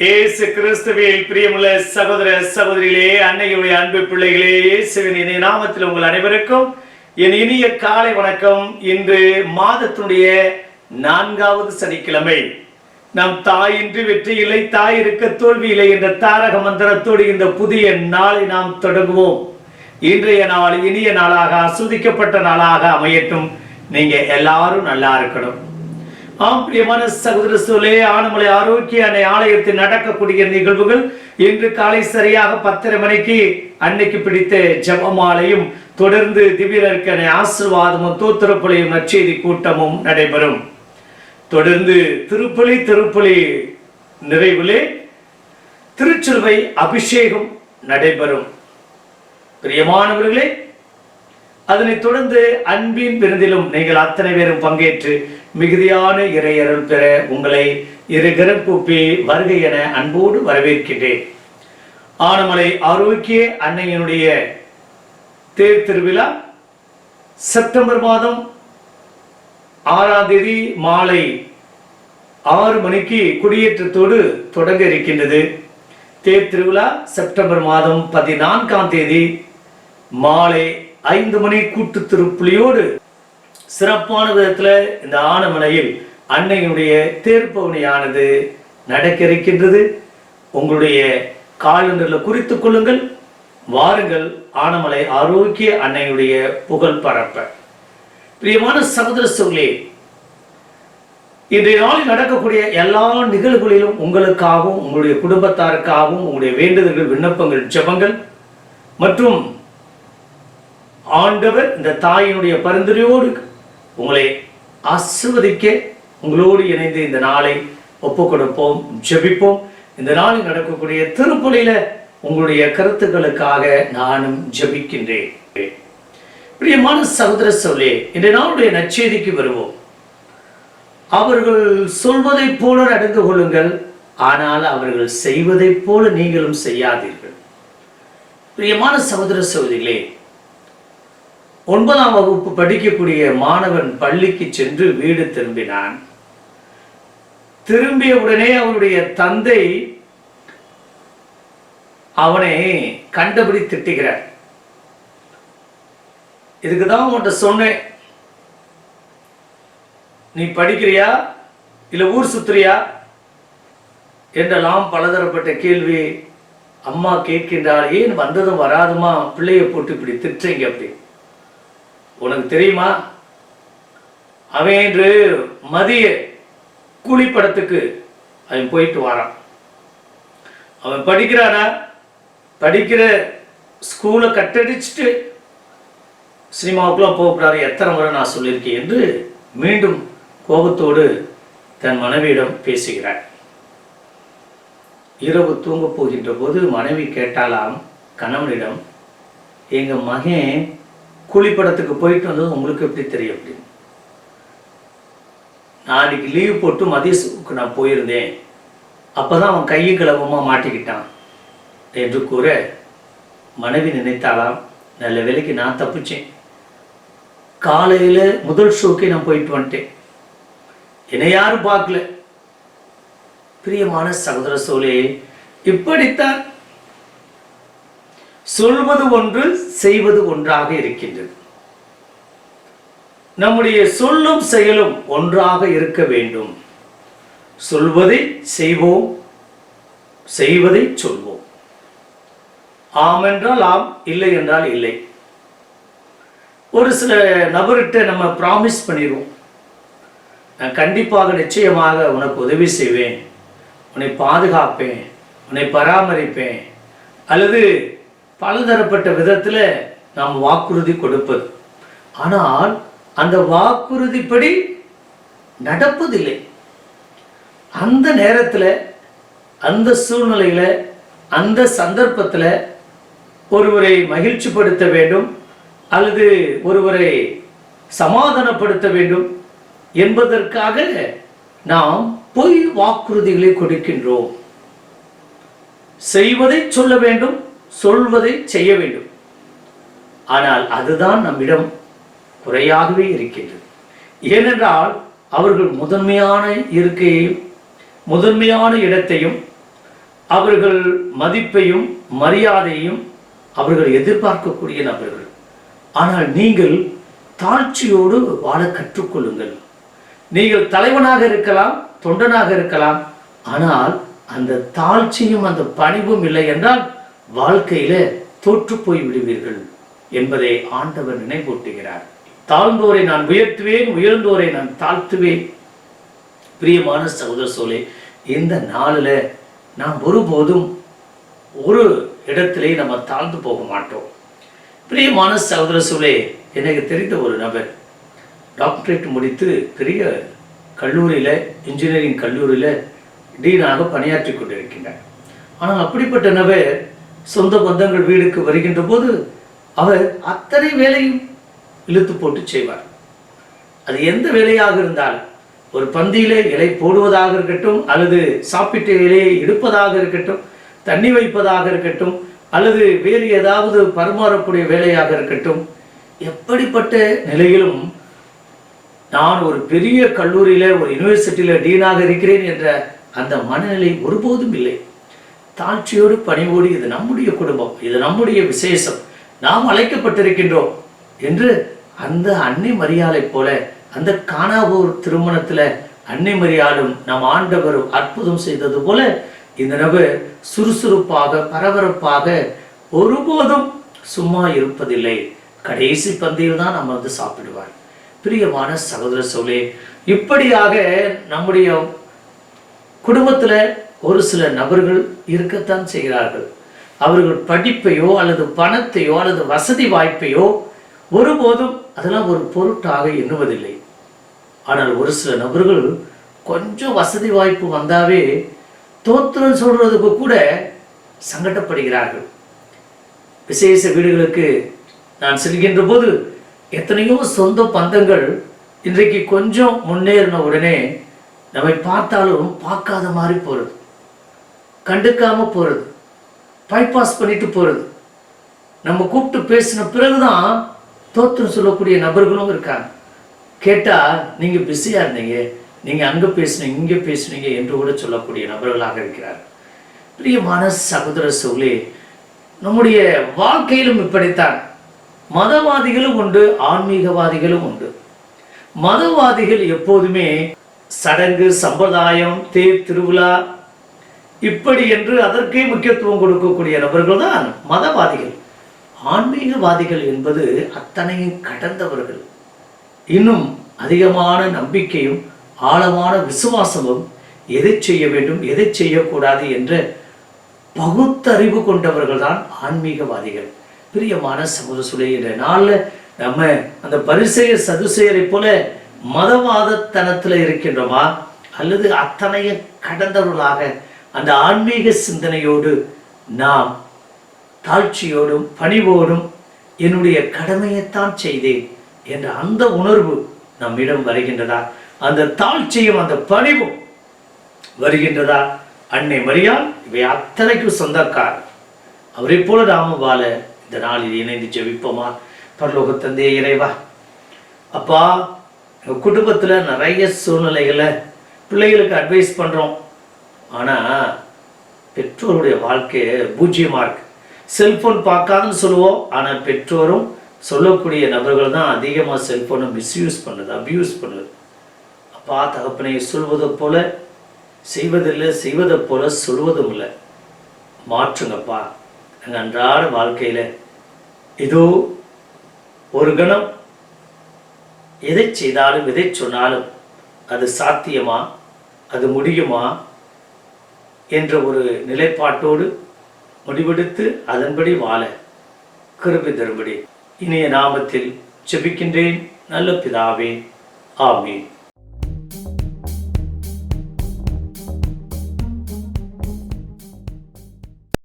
இயேசு கிறிஸ்துவில் பிரியமுள்ள சகோதர சகோதரிகளே, அன்னையுடைய அன்பு பிள்ளைகளே, இயேசுவின் இனிய நாமத்தில் உங்கள் அனைவருக்கும் என் இனிய காலை வணக்கம். இன்று மாதத்தினுடைய 4வது சனிக்கிழமை. நம் தாயின்றி வெற்றி இல்லை, தாய் இருக்க தோல்வி இல்லை என்ற தாரக மந்திரத்தோடு இந்த புதிய நாளை நாம் தொடங்குவோம். இன்றைய நாள் இனிய நாளாக, ஆஸ்வதிக்கப்பட்ட நாளாக அமையட்டும். நீங்க எல்லாரும் நல்லா இருக்கணும். ஆம் பிரியமான சகோதர சோலே, ஆனமலை ஆரோக்கிய அன்னை ஆலயத்தில் நடக்கக்கூடிய நிகழ்வுகள் இன்று காலை சரியாக 10:30 மணிக்கு அன்னைக்கு பிடித்த ஜெபமாலையும் தொடர்ந்து திவ்யர்க்கனை ஆசீர்வாதமும் தோத்திரப்பலியும் நற்செய்தி கூட்டமும் நடைபெறும். தொடர்ந்து திருப்பலி நிறைவிலே திருச்சிலுவை அபிஷேகம் நடைபெறும். பிரியமானவர்களே, அதனைத் தொடர்ந்து அன்பின் விருந்திலும் நீங்கள் அத்தனை பேரும் பங்கேற்று மிகுதியான இறையருள் பெற உங்களை இருகரம் கூப்பி வருகை என அன்போடு வரவேற்கின்றேன். ஆனமலை ஆரோக்கிய அன்னையினுடைய தேர் திருவிழா செப்டம்பர் மாதம் 6ஆம் தேதி மாலை 6 மணிக்கு கொடியேற்றத்தோடு தொடங்க இருக்கின்றது. தேர் திருவிழா செப்டம்பர் மாதம் 14ஆம் தேதி மாலை 5 மணி கூட்டு திருப்புலியோடு சிறப்பான விதத்தில் இந்த ஆனமலையில் அன்னையினுடைய தேர்ப்பவனியானது நடக்க இருக்கின்றது. உங்களுடைய காலண்டரில் குறித்துக் கொள்ளுங்கள். வாருங்கள், ஆனமலை ஆரோக்கிய அன்னையுடைய புகழ் பரப்ப. பிரியமான சகோதர சகோதரிகளே, இன்றைய நாளில் நடக்கக்கூடிய எல்லா நிகழ்வுகளிலும் உங்களுக்காகவும் உங்களுடைய குடும்பத்தாருக்காகவும் உங்களுடைய வேண்டுதல்கள், விண்ணப்பங்கள், ஜெபங்கள் மற்றும் ஆண்டவர் இந்த தாயினுடைய பரிந்துரையோடு உங்களை ஆசீர்வதிக்க உங்களோடு இணைந்து இந்த நாளை ஒப்புக் கொடுப்போம், ஜெபிப்போம். இந்த நாளில் நடக்கக்கூடிய திருப்பலியில உங்களுடைய கருத்துக்களுக்காக நானும் ஜெபிக்கின்றேன். பிரியமான சகோதர சகோதரிகளே, இந்த நாளுடைய நற்செய்திக்கு வருவோம். அவர்கள் சொல்வதை போல நடந்து கொள்ளுங்கள், ஆனால் அவர்கள் செய்வதை போல நீங்களும் செய்யாதீர்கள். பிரியமான சகோதர சகோதரிகளே, 9ஆம் வகுப்பு படிக்கக்கூடிய மாணவன் பள்ளிக்கு சென்று வீடு திரும்பினான். திரும்பிய உடனே அவனுடைய தந்தை அவனை கண்டபடி திட்டுகிறார். இதுக்குதான் உன்கிட்ட சொன்னேன், நீ படிக்கிறியா இல்ல ஊர் சுத்துறியா என்றெல்லாம் பலதரப்பட்ட கேள்வி அம்மா கேட்கின்றார். ஏன் வந்ததும் வராதுமா பிள்ளைய போட்டு இப்படி திட்டுறீங்க? அப்படி உனக்கு தெரியுமா, அவன் என்று மதிய கூலிப்படத்துக்கு அவன் போயிட்டு வரான். அவன் படிக்கிறானா, படிக்கிற ஸ்கூலை கட்டடிச்சுட்டு சினிமாவுக்குலாம் போகக்கூடாது, எத்தனை முறை நான் சொல்லியிருக்கேன் என்று மீண்டும் கோபத்தோடு தன் மனைவியிடம் பேசுகிறார். இரவு தூங்க போகின்ற போது மனைவி கேட்டாலாம் கணவனிடம், எங்க மகன் கூலிப்படத்துக்கு போயிட்டு வந்தது உங்களுக்கு எப்படி தெரியும் அப்படின்னு. நாளைக்கு லீவ் போட்டு மதியத்துக்கு நான் போயிருந்தேன், அப்பதான் அவன் கையும் கிளம்பமா மாட்டிக்கிட்டான் என்று கூற மனைவி நினைத்தாலாம், நல்ல வேலைக்கு நான் தப்பிச்சேன், காலையில முதல் ஷோக்கே நான் போயிட்டு வந்துட்டேன், என்னை யாரும் பார்க்கல. பிரியமான சகோதர சோலே, இப்படித்தான் சொல்வது ஒன்று செய்வது ஒன்றாக இருக்கின்றது. நம்முடைய சொல்லும் செயலும் ஒன்றாக இருக்க வேண்டும். சொல்வதை செய்வோம், செய்வதை சொல்வோம். ஆம் என்றால் ஆம், இல்லை என்றால் இல்லை. ஒரு சில நபர்கிட்ட நம்ம ப்ராமிஸ் பண்ணிடுவோம், நான் கண்டிப்பாக நிச்சயமாக உனக்கு உதவி செய்வேன், உன்னை பாதுகாப்பேன், உன்னை பராமரிப்பேன், அல்லது பலதரப்பட்ட விதத்தில் நாம் வாக்குறுதி கொடுப்பது. ஆனால் அந்த வாக்குறுதிப்படி நடப்பதில்லை. அந்த நேரத்தில், அந்த சூழ்நிலையில், அந்த சந்தர்ப்பத்தில் ஒருவரை மகிழ்ச்சிப்படுத்த வேண்டும் அல்லது ஒருவரை சமாதானப்படுத்த வேண்டும் என்பதற்காக நாம் பொய் வாக்குறுதிகளை கொடுக்கின்றோம். செய்வதை சொல்ல வேண்டும், சொல்வதை செய்ய வேண்டும். ஆனால் அதுதான் நம்மிடம் குறையாகவே இருக்கின்றது. ஏனென்றால் அவர்கள் முதன்மையான இருக்கையையும் முதன்மையான இடத்தையும் அவர்கள் மதிப்பையும் மரியாதையும் அவர்கள் எதிர்பார்க்கக்கூடிய நபர்கள். ஆனால் நீங்கள் தாழ்ச்சியோடு வாழ கற்றுக்கொள்ளுங்கள். நீங்கள் தலைவனாக இருக்கலாம், தொண்டனாக இருக்கலாம். ஆனால் அந்த தாழ்ச்சியும் அந்த பணிவும் இல்லை என்றால் வாழ்க்கையில தோற்று போய் விடுவீர்கள் என்பதை ஆண்டவர் நினைவூட்டுகிறார். தாழ்ந்தோரை நான் உயர்த்துவேன், உயர்ந்தோரை நான் தாழ்த்துவேன். பிரியமான சகோதர சோலே, இந்த நாளில் நாம் ஒருபோதும் ஒரு இடத்திலே நம்ம தாழ்ந்து போக மாட்டோம். பிரியமான சகோதர சோலே, எனக்கு தெரிந்த ஒரு நபர் டாக்டரேட் முடித்து பெரிய கல்லூரியில், இன்ஜினியரிங் கல்லூரியில் டீனாக பணியாற்றி கொண்டிருக்கின்றார். ஆனால் அப்படிப்பட்ட நபர் சொந்த பந்தங்கள் வீடுக்கு வருகின்ற போது அவர் அத்தனை வேலையும் இழுத்து போட்டு செய்வார். அது எந்த வேலையாக இருந்தாலும், ஒரு பந்தியிலே இலை போடுவதாக இருக்கட்டும், அல்லது சாப்பிட்ட இலையை எடுப்பதாக இருக்கட்டும், தண்ணி வைப்பதாக இருக்கட்டும், அல்லது வேறு ஏதாவது பரிமாறக்கூடிய வேலையாக இருக்கட்டும், எப்படிப்பட்ட நிலையிலும் நான் ஒரு பெரிய கல்லூரியில், ஒரு யூனிவர்சிட்டியில் டீனாக இருக்கிறேன் என்ற அந்த மனநிலை ஒருபோதும் இல்லை. தாழ்ச்சியோடு பணிவோடு, இது நம்முடைய குடும்பம், இது நம்முடைய விசேஷம், நாம் அழைக்கப்பட்டிருக்கின்றோம் என்று அந்த அன்னை மரியாளை போல, அந்த கானாவூர் திருமணத்தில் அன்னை மரியாளும் நம் ஆண்டவரும் அற்புதம் செய்தது போல இந்த நபர் சுறுசுறுப்பாக, பரபரப்பாக, ஒருபோதும் சும்மா இருப்பதில்லை. கடைசி பந்தியில் தான் நம்ம வந்து சாப்பிடுவார். பிரியமான சகோதர சோலே, இப்படியாக நம்முடைய குடும்பத்தில் ஒரு சில நபர்கள் இருக்கத்தான் செய்கிறார்கள். அவர்கள் படிப்பையோ அல்லது பணத்தையோ அல்லது வசதி வாய்ப்பையோ ஒருபோதும் அதெல்லாம் ஒரு பொருட்டாக எண்ணுவதில்லை. ஆனால் ஒரு சில நபர்கள் கொஞ்சம் வசதி வாய்ப்பு வந்தாவே தோத்திரம் சொல்றதுக்கு கூட சங்கடப்படுகிறார்கள். விசேஷ வீடுகளுக்கு நான் செல்கின்ற போது எத்தனையோ சொந்த பந்தங்கள் இன்றைக்கு கொஞ்சம் முன்னேறின உடனே நம்மை பார்த்தாலும் பார்க்காத மாதிரி போறது, கண்டுக்காம போறது, பைபாஸ் பண்ணிட்டு போறது. நம்ம கூப்பிட்டு பேசின பிறகுதான் தோத்திரம் சொல்லக்கூடிய நபர்களும் இருக்காங்க. கேட்டா நீங்க பிஸியா இருந்தீங்க, நீங்க அங்க பேசுனீங்க, இங்க பேசுனீங்க என்று கூட சொல்லக்கூடிய நபர்களாக இருக்கிறார். பிரியமான சகோதர சோலே, நம்முடைய வாழ்க்கையிலும் இப்படித்தான். மதவாதிகளும் உண்டு, ஆன்மீகவாதிகளும் உண்டு. மதவாதிகள் எப்போதுமே சடங்கு, சம்பிரதாயம், தேர் திருவிழா இப்படி என்று அதற்கே முக்கியத்துவம் கொடுக்கக்கூடிய நபர்கள் தான் மதவாதிகள். ஆன்மீகவாதிகள் என்பது அத்தனையும் கடந்தவர்கள். இன்னும் அதிகமான நம்பிக்கையும் ஆழமான விசுவாசமும், எதை செய்ய வேண்டும், எதை செய்யக்கூடாது என்ற பகுத்தறிவு கொண்டவர்கள் தான் ஆன்மீகவாதிகள். பிரியமான சகோதரர்களே, நாளில் நம்ம அந்த பரிசேயர் சதுசேயரை போல மதவாதத்தனத்தில் இருக்கின்றோமா, அல்லது அத்தனைய கடந்தவர்களாக அந்த ஆன்மீக சிந்தனையோடு நாம் தாழ்ச்சியோடும் பணிவோடும் என்னுடைய கடமையைத்தான் செய்தேன் என்ற அந்த உணர்வு நம்மிடம் வருகின்றதா? அந்த தாழ்ச்சியும் அந்த பணிவும் வருகின்றதா? அன்னை மரியாள் இவை அத்தனைக்கும் சொந்தக்கார். அவரை போல நாமும் வாழ இந்த நாளில் இணைந்து ஜெபிப்போமா? பரலோக தந்தையே இறைவா, அப்பா, குடும்பத்தில் நிறைய சூழ்நிலைகளை பிள்ளைகளுக்கு அட்வைஸ் பண்ணுறோம். ஆனால் பெற்றோருடைய வாழ்க்கையை பூஜ்ஜியமாக இருக்கு. செல்ஃபோன் பார்க்காதுன்னு சொல்லுவோம், ஆனால் பெற்றோரும் சொல்லக்கூடிய நபர்கள் தான் அதிகமாக செல்ஃபோனை மிஸ்யூஸ் பண்ணுது, அப்யூஸ் பண்ணுது. அப்பா தகப்பனை சொல்வதை போல செய்வதில்லை, செய்வதை போல சொல்வதும் இல்லை. மாற்றுங்கப்பா. எங்கள் அன்றாட வாழ்க்கையில் ஏதோ ஒரு கணம் எதை செய்தாலும் எதை சொன்னாலும் அது சாத்தியமா, அது முடியுமா என்ற ஒரு நிலைப்பாட்டோடு முடிவெடுத்து அதன்படி வாழ கிருபை தரும்படி இனிய நாமத்தில் ஜெபிக்கின்றேன் நல்ல பிதாவே. ஆமென்.